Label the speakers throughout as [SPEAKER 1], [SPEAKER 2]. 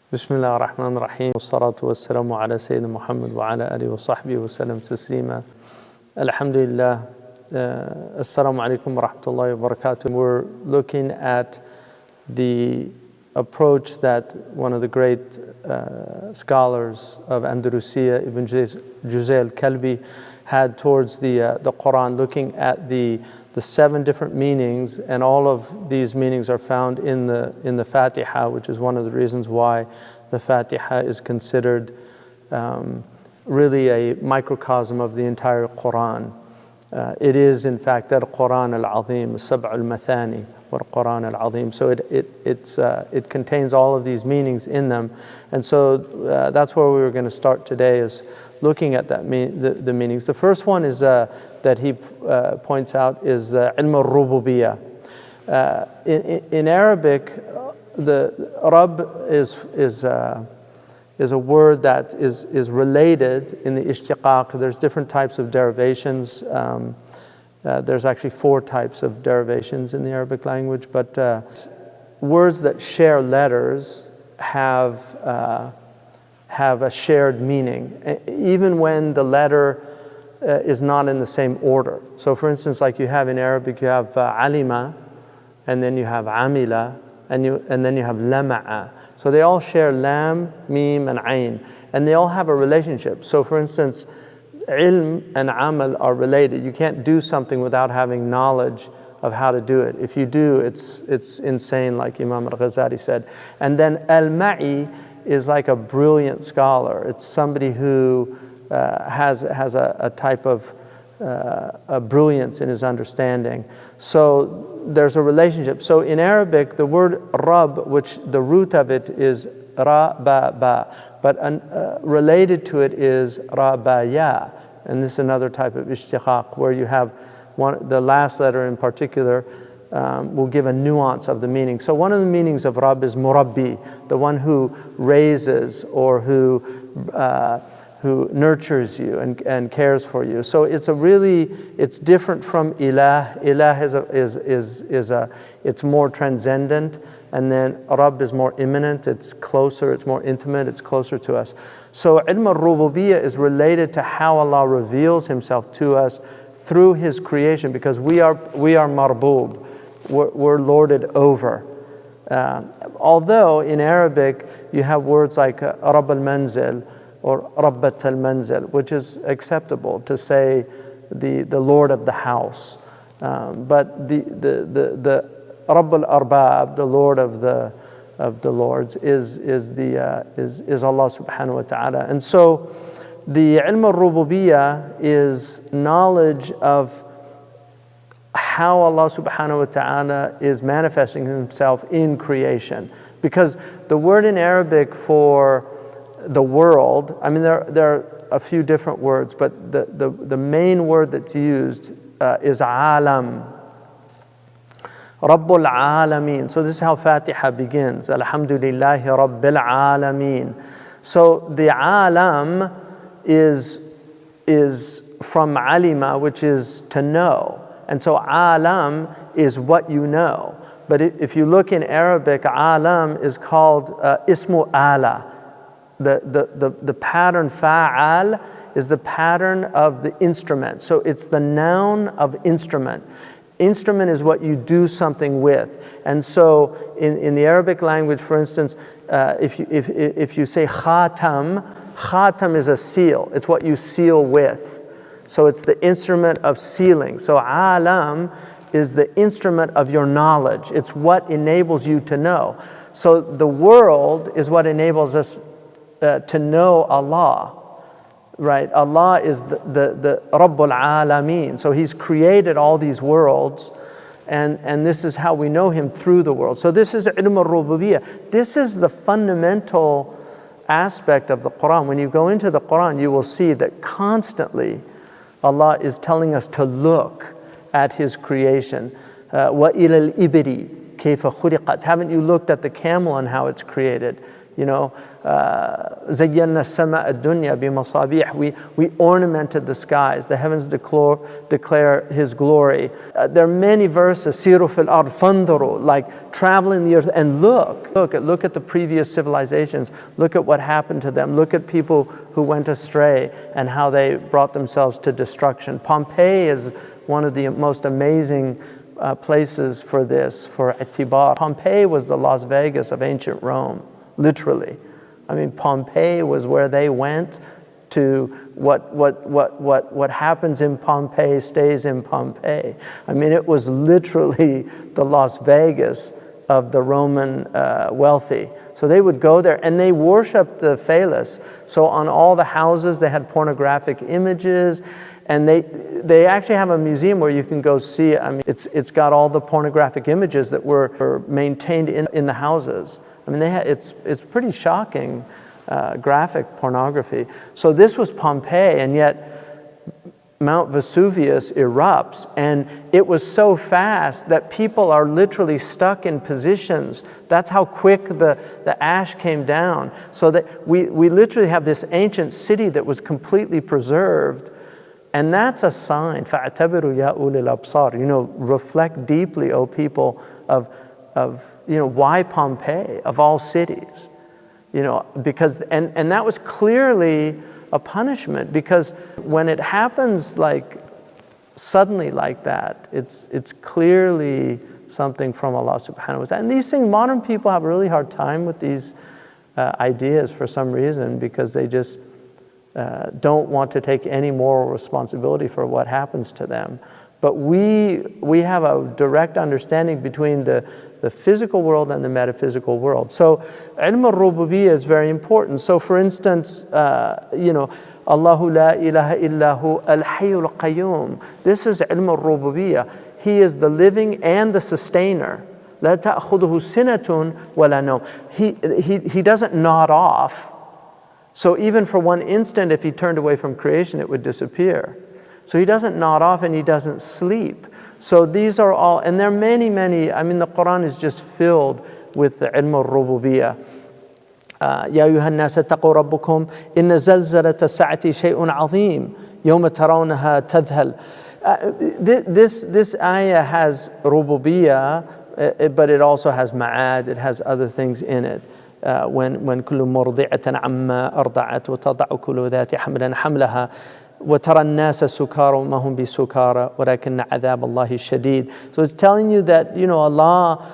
[SPEAKER 1] Bismillah ar-Rahman ar-Rahim. Wassalatu wassalamu ala Sayyidina Muhammad wa ala alihi wa sahbihi wa sallam taslima. Alhamdulillah. Assalamu alaikum wa rahmatullahi wa barakatuh. We're looking at the approach that one of the great scholars of Andalusia Ibnu Juzay al-Kalbi had towards the Quran, looking at the 7 different meanings, and all of these meanings are found in the Fatihah, which is one of the reasons why the Fatihah is considered really a microcosm of the entire Quran. It is, in fact, al-Quran al-Azim, al-Sab' al-Mathani, or Quran al-Azim. So it contains all of these meanings in them, and so that's where we were going to start today, is looking at that the meanings. The first one is that he points out is the ilmurrububiyah. In Arabic, the Rabb is a word that is related in the ishtiqaq. There's different types of derivations. There's actually 4 types of derivations in the Arabic language, but words that share letters have a shared meaning, even when the letter is not in the same order. So for instance, like you have in Arabic, you have alima, and then you have amila, and then you have lama'a. So they all share lam, mim, and ayn, and they all have a relationship. So for instance, ilm and amal are related. You can't do something without having knowledge of how to do it. If you do, it's insane, like Imam al-Ghazali said. And then al-ma'i is like a brilliant scholar. It's somebody who has a type of a brilliance in his understanding. So there's a relationship. So in Arabic, the word Rabb, which the root of it is ra ba ba, but related to it is ra ba ya, and this is another type of ishtiqaq, where you have the last letter in particular will give a nuance of the meaning. So one of the meanings of Rabb is murabbi, the one who raises or who nurtures you and cares for you. So it's different from ilah. Ilah it's more transcendent, and then Rabb is more immanent, it's closer, it's more intimate, it's closer to us. So Ilmurrububiyah is related to how Allah reveals Himself to us through His creation, because we are marbub, we're lorded over. Although in Arabic you have words like rabbulalamin or rabbatalmanzil, which is acceptable to say the Lord of the house, but the Rabbul Arbab, the Lord of the Lords, is Allah subhanahu wa ta'ala. And so the Ilmurrububiyah is knowledge of how Allah subhanahu wa ta'ala is manifesting Himself in creation. Because the word in Arabic for the world, I mean there are a few different words, but the main word that's used is alam. Rabbulalameen. So this is how Fatihah begins. Alhamdulillahi rabbulalameen. So the alam is from alima, which is to know. And so alam is what you know. But if you look in Arabic, alam is called ismu ala. The pattern fa'al is the pattern of the instrument. So it's the noun of instrument. Instrument is what you do something with. And so in the Arabic language, for instance, if you say khatam is a seal. It's what you seal with. So it's the instrument of sealing. So alam is the instrument of your knowledge. It's what enables you to know. So the world is what enables us to know Allah. Right? Allah is the rabbulalameen. So He's created all these worlds, and this is how we know Him, through the world. So this is ilmurrububiyah. This is the fundamental aspect of the Quran. When you go into the Quran, you will see that constantly Allah is telling us to look at His creation. وَإِلَى الْإِبِرِ كيف خلقت. Haven't you looked at the camel and how it's created? You know, زينا السماء الدنيا بمصابيح. We ornamented the skies. The heavens declare His glory. There are many verses. سيروا في الأرض فانظروا, like travel in the earth and look at the previous civilizations. Look at what happened to them. Look at people who went astray and how they brought themselves to destruction. Pompeii is one of the most amazing places for this, for itibar. Pompeii was the Las Vegas of ancient Rome. Literally. I mean, Pompeii was where they went to what happens in Pompeii stays in Pompeii. I mean, it was literally the Las Vegas of the Roman wealthy. So they would go there and they worshiped the phallus. So on all the houses they had pornographic images, and they actually have a museum where you can go see it. I mean, it's got all the pornographic images that were maintained in the houses. I mean, it's pretty shocking, graphic pornography. So this was Pompeii, and yet Mount Vesuvius erupts, and it was so fast that people are literally stuck in positions. That's how quick the ash came down. So that we literally have this ancient city that was completely preserved, and that's a sign. فَاعْتَبِرُوا يَا أُولِي الْأَبْصَارِ. You know, reflect deeply, O people of why Pompeii of all cities, because and that was clearly a punishment, because when it happens like suddenly like that, it's clearly something from Allah subhanahu wa ta'ala. And these things, modern people have a really hard time with these ideas for some reason, because they just don't want to take any moral responsibility for what happens to them. But we have a direct understanding between the physical world and the metaphysical world. So Ilmurrububiyah is very important. So for instance, Allahu la ilaha illahu al-hayyul qayyum. This is Ilmurrububiyah. He is the living and the sustainer. La ta'khuduhu sinatun wa la nawm. He doesn't nod off. So even for one instant, if he turned away from creation, it would disappear. So he doesn't nod off and he doesn't sleep. So these are all, and there are many, I mean, the Quran is just filled with the Ilmurrububiyah. يا أيها الناس اتقوا ربكم إن زلزلة الساعة شيء عظيم يوم ترونها تذهل. This ayah has rububiyah, but it also has ma'ad, it has other things in it. when كل مرضعة عما أرضعت وتضع كل ذات حمل حملها وترى الناس سكارى وما هم بسكارى ولكن عذاب الله الشديد. So it's telling you that, you know, Allah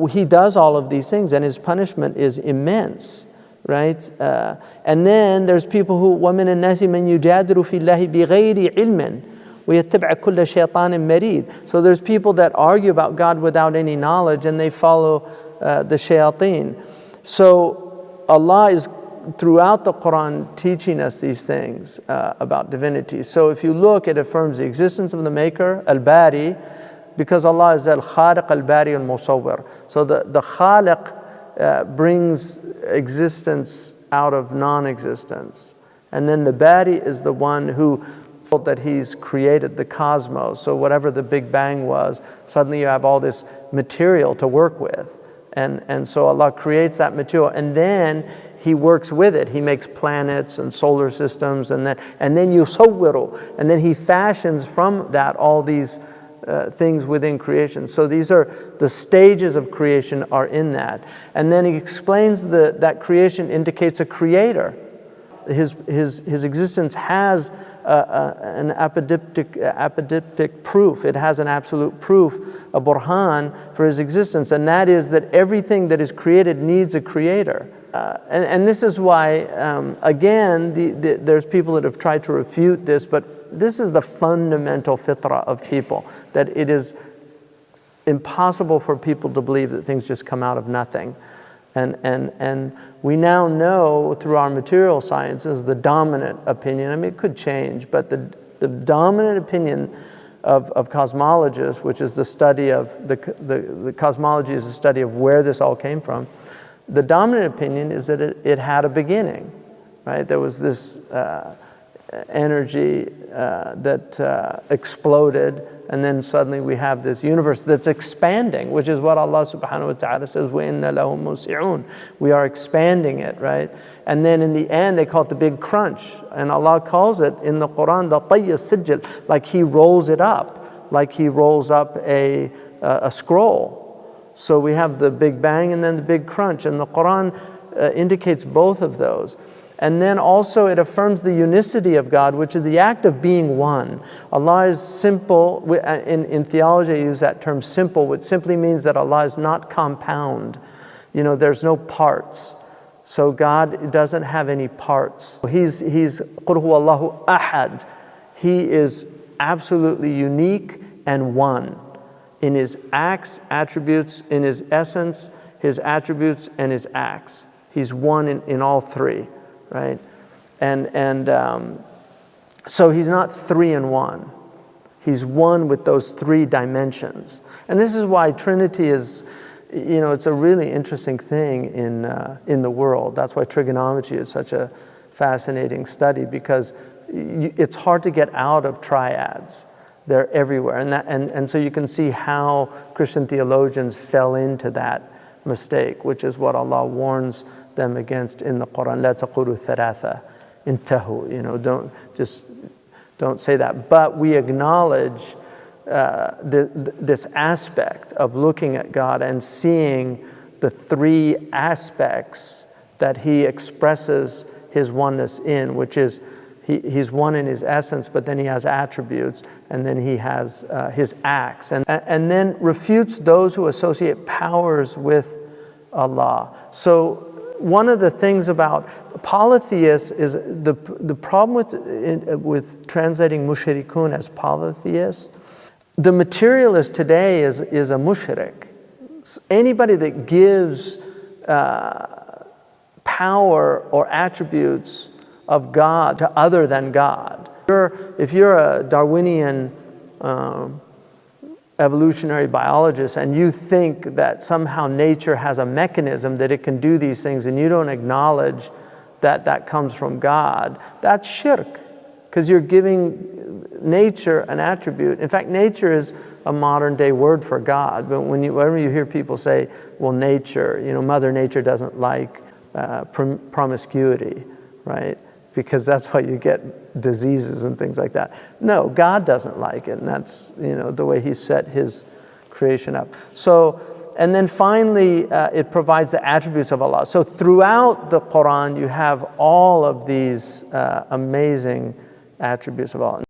[SPEAKER 1] He does all of these things and His punishment is immense, right? And then there's people who وَمِنَ النَّاسِ مَنْ يُجَادِلُ فِي اللَّهِ بِغَيْرِ عِلْمٍ وَيَتَّبِعَ كُلَّ شَيْطَانٍ مَرِيدٍ. So there's people that argue about God without any knowledge and they follow the shayateen. So Allah is throughout the Quran teaching us these things about divinity. So if you look, it affirms the existence of the Maker, al-Bari, because Allah is al-Khaliq, al-Bari, al-Musawwir. So the Khaliq brings existence out of non-existence. And then the Bari is the one who felt that He's created the cosmos. So whatever the Big Bang was, suddenly you have all this material to work with. And so Allah creates that material, and then He works with it. He makes planets and solar systems, and then yusawwiru, and then He fashions from that all these things within creation. So these are the stages of creation are in that. And then He explains that creation indicates a creator. His existence has an apodictic proof. It has an absolute proof, a burhan for His existence, and that is that everything that is created needs a creator. And this is why, again, there's people that have tried to refute this, but this is the fundamental fitrah of people, that it is impossible for people to believe that things just come out of nothing. And we now know through our material sciences the dominant opinion. I mean, it could change, but the dominant opinion of cosmologists, which is the study of the cosmology is the study of where this all came from. The dominant opinion is that it had a beginning, right? There was this energy that exploded, and then suddenly we have this universe that's expanding, which is what Allah subhanahu wa ta'ala says, وَإِنَّ لَهُ مُوسِعُونَ. We are expanding it, right? And then in the end, they call it the big crunch. And Allah calls it in the Quran, the طَيَّ السِّجِّل, like He rolls it up, like He rolls up a scroll. So we have the big bang and then the big crunch. And the Quran indicates both of those. And then also it affirms the unicity of God, which is the act of being one. Allah is simple. In theology, I use that term simple, which simply means that Allah is not compound. You know, there's no parts. So God doesn't have any parts. He's قُلْ هُوَ اللَّهُ أَحَدٌ. He is absolutely unique and one in His acts, attributes, in His essence, His attributes, and His acts. He's one in all three. Right, so He's not three in one. He's one with those three dimensions, and this is why Trinity is, you know, it's a really interesting thing in the world. That's why trigonometry is such a fascinating study, because it's hard to get out of triads. They're everywhere, and so you can see how Christian theologians fell into that mistake, which is what Allah warns them against in the Quran. لا تقولوا ثلاثة انتهوا. You know, don't say that. But we acknowledge this aspect of looking at God and seeing the three aspects that He expresses His oneness in, which is He's one in His essence, but then He has attributes, and then He has His acts, and then refutes those who associate powers with Allah. So one of the things about polytheists is the problem with translating mushrikun as polytheists. The materialist today is a mushrik. Anybody that gives power or attributes of God to other than God. If you're a Darwinian evolutionary biologist and you think that somehow nature has a mechanism that it can do these things, and you don't acknowledge that that comes from God, that's shirk, because you're giving nature an attribute. In fact, nature is a modern day word for God. But whenever you hear people say, well, nature, you know, Mother Nature doesn't like promiscuity, right? Because that's why you get diseases and things like that. No, God doesn't like it, and that's, you know, the way He set His creation up. So, and then finally, it provides the attributes of Allah. So throughout the Quran, you have all of these amazing attributes of Allah.